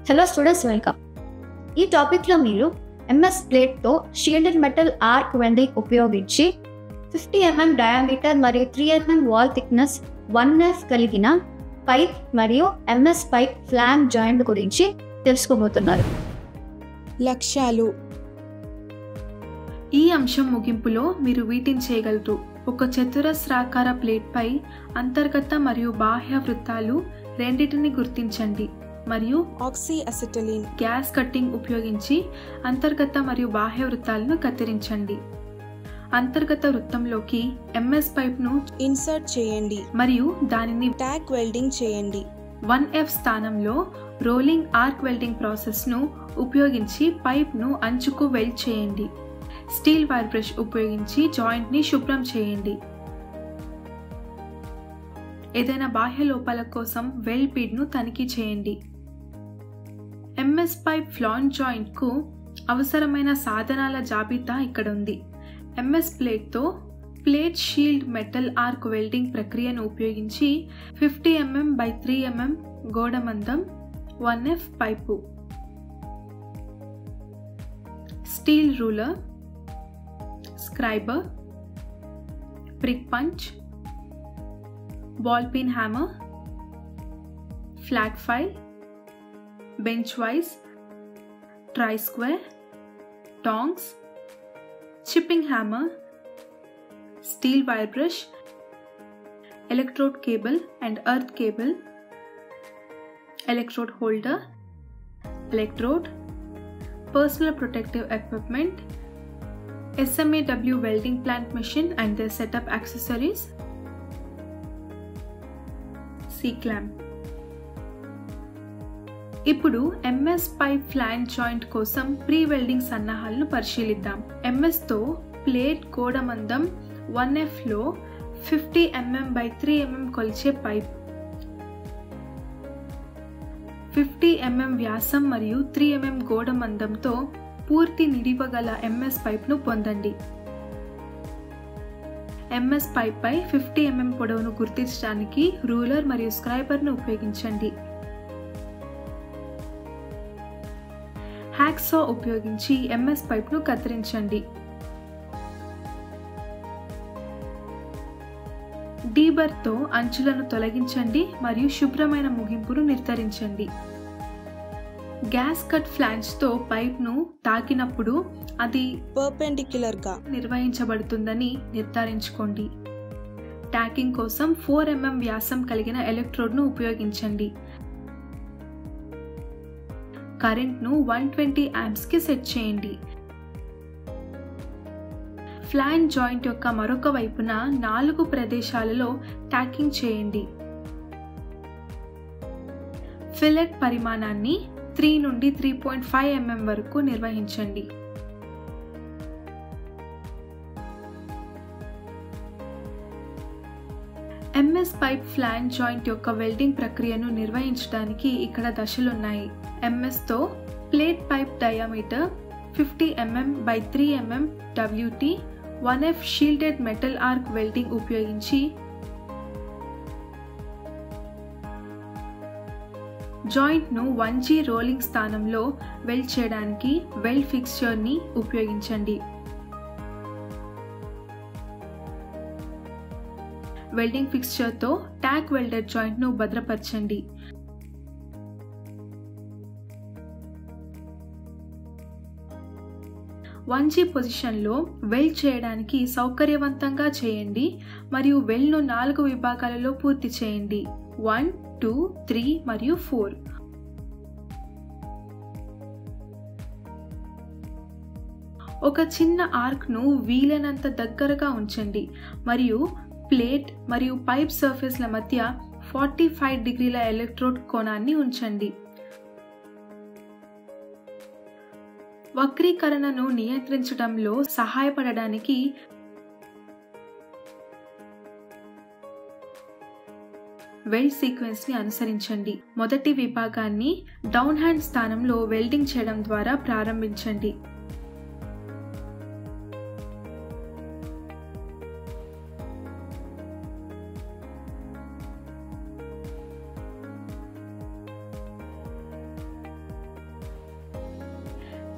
Hello students, welcome. ఈ టాపిక్లో మీరు ఎంఎస్ ప్లేట్తో షీల్డెడ్ మెటల్ ఆర్క్ వెల్డింగ్ ఉపయోగించి 50 mm డయామీటర్ మరియు 3 mm వాల్ థిక్నెస్ 1F కలిగిన పైప్ మరియు ఎంఎస్ పైప్ ఫ్లాంగ్ జాయింట్ గురించి తెలుసుకోబోతున్నారు. లక్ష్యాలు. ఈ అంశం ముగింపులో మీరు వీటిని చేయగలరు. ఒక చతురస్రాకార ప్లేట్పై అంతర్గత మరియు బాహ్య వృత్తాలు రెండింటిని గుర్తించండి మరియు ఆక్సీ అసిటలిన్ గ్యాస్ కట్టింగ్ ఉపయోగించి అంతర్గత మరియు బాహ్య వృత్తాలను కత్తిరించండి. అంతర్గత వృత్తంలోకి ఎంఎస్ పైప్ను ఇన్సర్ట్ చేయండి మరియు దానిని ట్యాక్ వెల్డింగ్ చేయండి. 1F స్థానంలో రోలింగ్ ఆర్క్ వెల్డింగ్ ప్రాసెస్ను ఉపయోగించి పైప్ను అంచుకు వెల్డ్ చేయండి. స్టీల్ వైర్ బ్రష్ ఉపయోగించి జాయింట్ని శుభ్రం చేయండి. ఏదైనా బాహ్య లోపాల కోసం వెల్డ్ పీడ్ను తనిఖీ చేయండి. ఎంఎస్ పైప్ ఫ్లాంజ్ జాయింట్కు అవసరమైన సాధనాల జాబితా ఇక్కడ ఉంది. ఎంఎస్ ప్లేట్తో plate shield metal arc welding ప్రక్రియను ఉపయోగించి 50 mm by 3 mm గోడ మందం 1F pipe, steel ruler, scriber, prick punch, ball pin hammer, flat file, bench vise, tri square, tongs, chipping hammer, steel wire brush, electrode cable and earth cable, electrode holder, electrode, personal protective equipment, SMAW welding plant machine and their setup accessories, C-clamp. ఇప్పుడు MS pipe flange joint కోసం pre welding సన్నాహాలను పరిశీలిద్దాం. ఎంఎస్తో plate గోడ మందం 1Fలో 50 mm by 3 mm కొలిచే pipe, 50 mm వ్యాసం మరియు 3 mm గోడ మందంతో పూర్తి నిడివగల ఎంఎస్ పైప్ను పొందండి. ఎంఎస్ పైప్పై 50 mm పొడవును గుర్తించడానికి రూలర్ మరియు స్క్రైబర్ను ఉపయోగించండి. హ్యాక్సా ఉపయోగించి ఎంఎస్ పైప్ను కత్తిరించండి. డీబర్తో అంచులను తొలగించండి మరియు శుభ్రమైన ముగింపును నిర్ధారించండి. గ్యాస్ కట్ ఫ్లాంజ్తో పైప్ను తాకినప్పుడు అది పర్పెండిక్యులర్గా నిర్వహించబడుతుందని నిర్ధారించుకోండి. ట్యాకింగ్ కోసం 4 mm వ్యాసం కలిగిన ఎలక్ట్రోడ్ను ఉపయోగించండి. కరెంట్ను 120 amps సెట్ చేయండి. ఫ్లాంజ్ జాయింట్ యొక్క మరొక వైపున 4 ప్రదేశాలలో ట్యాకింగ్ చేయండి. ఫిల్లెట్ పరిమాణాన్ని 3 నుండి 3.5 mm వరకు నిర్వహించండి. ఎంఎస్ పైప్ ఫ్లాంజ్ జాయింట్ యొక్క వెల్డింగ్ ప్రక్రియను నిర్వహించడానికి ఇక్కడ దశలున్నాయి. ఎంఎస్తో plate pipe diameter 50 mm by 3 mm WT 1F shielded metal arc welding ఉపయోగించి జాయింట్ను 1G రోలింగ్ స్థానంలో వెల్డ్ చేయడానికి వెల్డ్ ఫిక్స్చర్ని ఉపయోగించండి. వెల్డింగ్ ఫిక్స్చర్తో ట్యాక్ వెల్డెడ్ జాయింట్ను భద్రపరచండి. వన్ జీ పొజిషన్లో వెల్డ్ చేయడానికి సౌకర్యవంతంగా చేయండి మరియు వెల్డ్ను 4 విభాగాలలో పూర్తి చేయండి. 1, 2, 3 మరియు 4. ఒక చిన్న ఆర్క్ను వీలైనంత దగ్గరగా ఉంచండి మరియు ప్లేట్ మరియు పైప్ సర్ఫేస్ల మధ్య 45 డిగ్రీల ఎలక్ట్రోడ్ కోణాన్ని ఉంచండి. వక్రీకరణను నియంత్రించడంలో సహాయపడడానికి వెల్డ్ సీక్వెన్స్ని అనుసరించండి. మొదటి విభాగాన్ని డౌన్ హ్యాండ్ స్థానంలో వెల్డింగ్ చేయడం ద్వారా ప్రారంభించండి.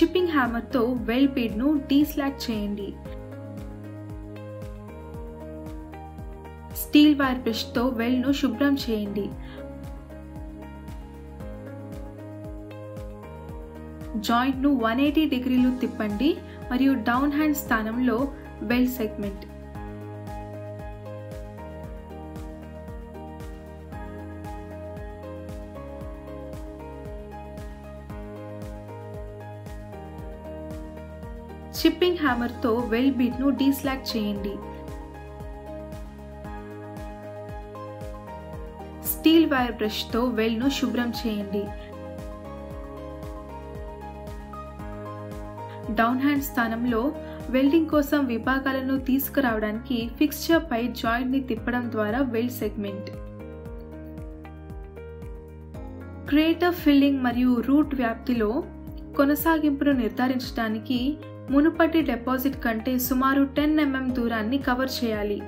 చిప్పింగ్ హ్యామర్తో వెల్డ్ పీడ్ను డీస్లాగ్ చేయండి. స్టీల్ వైర్ బ్రష్తో వెల్డ్ను శుభ్రం చేయండి. జాయింట్ను 180 డిగ్రీలు తిప్పండి మరియు డౌన్ హ్యాండ్ స్థానంలో వెల్డ్ సెగ్మెంట్. చిప్పింగ్ హ్యామర్తో వెల్డ్ బీడ్ను డీస్లాగ్ చేయండి. స్టీల్ వైర్ బ్రష్తో వెల్డ్ను శుభ్రం చేయండి. డౌన్ హ్యాండ్ స్థానంలో వెల్డింగ్ కోసం విభాగాలను తీసుకురావడానికి ఫిక్స్చర్ పై జాయింట్ ని తిప్పడం ద్వారా వెల్డ్ సెగ్మెంట్. క్రియేటర్ ఫిల్లింగ్ మరియు రూట్ వ్యాప్తిలో కొనసాగింపును నిర్ధారించడానికి మునుపటి డిపాజిట్ కంటే సుమారు 10 mm దూరాన్ని కవర్ చేయాలి.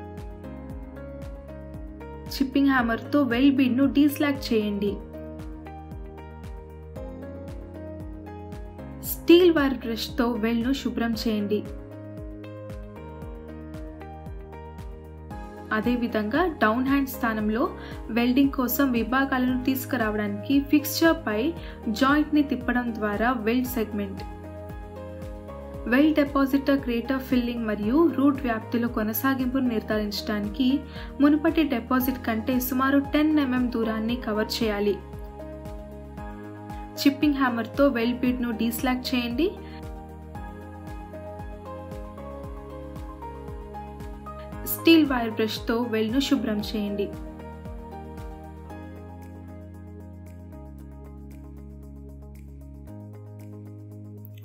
చిప్పింగ్ హ్యామర్తో వెల్డ్ బీడ్ను డీస్లాగ్ చేయండి. స్టీల్ వైర్ బ్రష్తో వెల్డ్ను శుభ్రం చేయండి. అదేవిధంగా డౌన్ హ్యాండ్ స్థానంలో వెల్డింగ్ కోసం విభాగాలను తీసుకురావడానికి ఫిక్స్చర్ పై జాయింట్ ని తిప్పడం ద్వారా weld segment. Weld depositor creator filling మరియు రూట్ వ్యాప్తిలో కొనసాగింపును నిర్ధారించడానికి మునుపటి డిపాజిట్ కంటే సుమారు 10 mm దూరాన్ని కవర్ చేయాలి. చిప్పింగ్ హ్యామర్తో వెల్డ్ బీడ్ను డీస్లాగ్ చేయండి. స్టీల్ వైర్ బ్రష్తో వెల్డ్ను శుభ్రం చేయండి.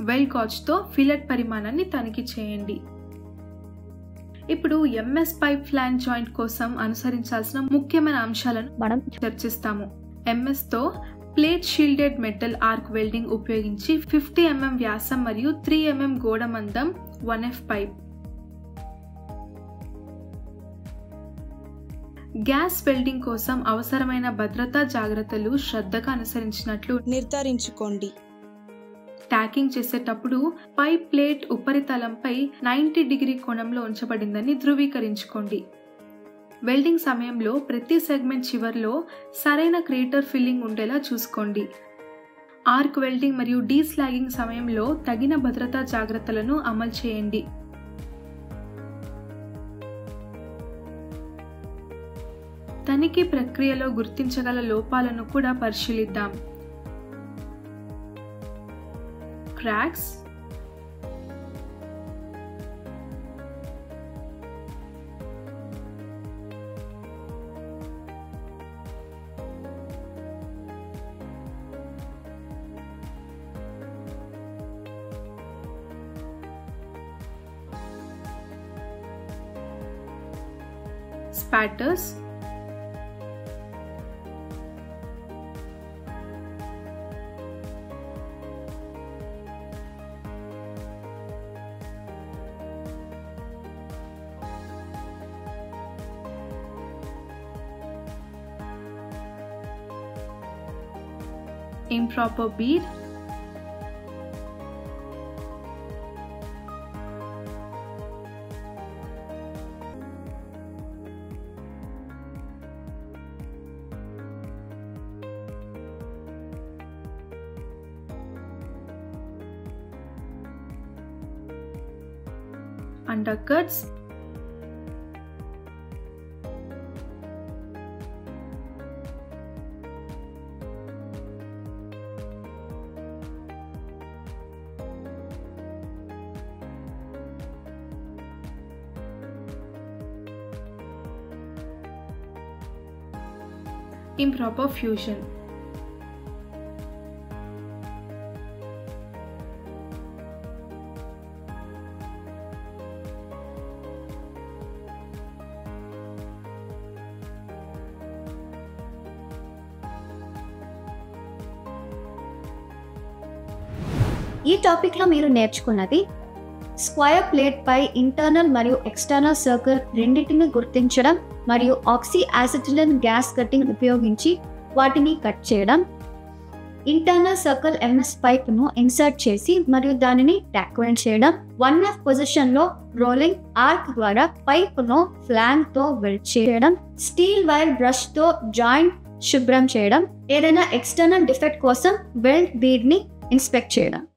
వెల్డ్ గాజ్తో ఫిలెట్ పరిమాణాన్ని తనిఖీ చేయండి. ఇప్పుడు ఎంఎస్ పైప్ ఫ్లాంజ్ జాయింట్ కోసం అనుసరించాల్సిన ముఖ్యమైన అంశాలను మనం చర్చిస్తాము. ఎంఎస్ తో plate shielded metal arc welding ఉపయోగించి 50 mm వ్యాసం మరియు 3 mm గోడ మందం 1F పైప్. గ్యాస్ వెల్డింగ్ కోసం అవసరమైన భద్రతా జాగ్రత్తలు శ్రద్ధగా అనుసరించినట్లు నిర్ధారించుకోండి. ట్యాకింగ్ చేసేటప్పుడు పైప్ ప్లేట్ ఉపరితలంపై 90 డిగ్రీ కోణంలో ఉంచబడిందని ధృవీకరించుకోండి. వెల్డింగ్ సమయంలో ప్రతి సెగ్మెంట్ చివర్లో సరైన క్రియేటర్ ఫిల్లింగ్ ఉండేలా చూసుకోండి. ఆర్క్ వెల్డింగ్ మరియు డీస్లాగింగ్ సమయంలో తగిన భద్రతా జాగ్రత్తలను అమలు చేయండి. తనిఖీ ప్రక్రియలో గుర్తించగల లోపాలను కూడా పరిశీలిద్దాం. cracks, spatters, improper bead, undercuts, improper fusion. ఈ టాపిక్లో మీరు నేర్చుకున్నది స్క్వేర్ ప్లేట్ పై ఇంటర్నల్ మరియు ఎక్స్టర్నల్ సర్కిల్ రెండింటిని గుర్తించడం మరియు ఆక్సీ యాసిటిలిన్ గ్యాస్ కటింగ్ ఉపయోగించి వాటిని కట్ చేయడం. ఇంటర్నల్ సర్కిల్ ఎంఎస్ పైప్ ను ఇన్సర్ట్ చేసి మరియు దానిని టాక్వెంట్ చేయడం. 1F పొజిషన్ లో రోలింగ్ ఆర్క్ ద్వారా పైప్ ను ఫ్లాంగ్ తో వెల్డ్ చేయడం. స్టీల్ వైర్ బ్రష్ తో జాయింట్ శుభ్రం చేయడం. ఏదైనా ఎక్స్టర్నల్ డిఫెక్ట్ కోసం వెల్డ్ బీడ్ ని ఇన్స్పెక్ట్ చేయడం.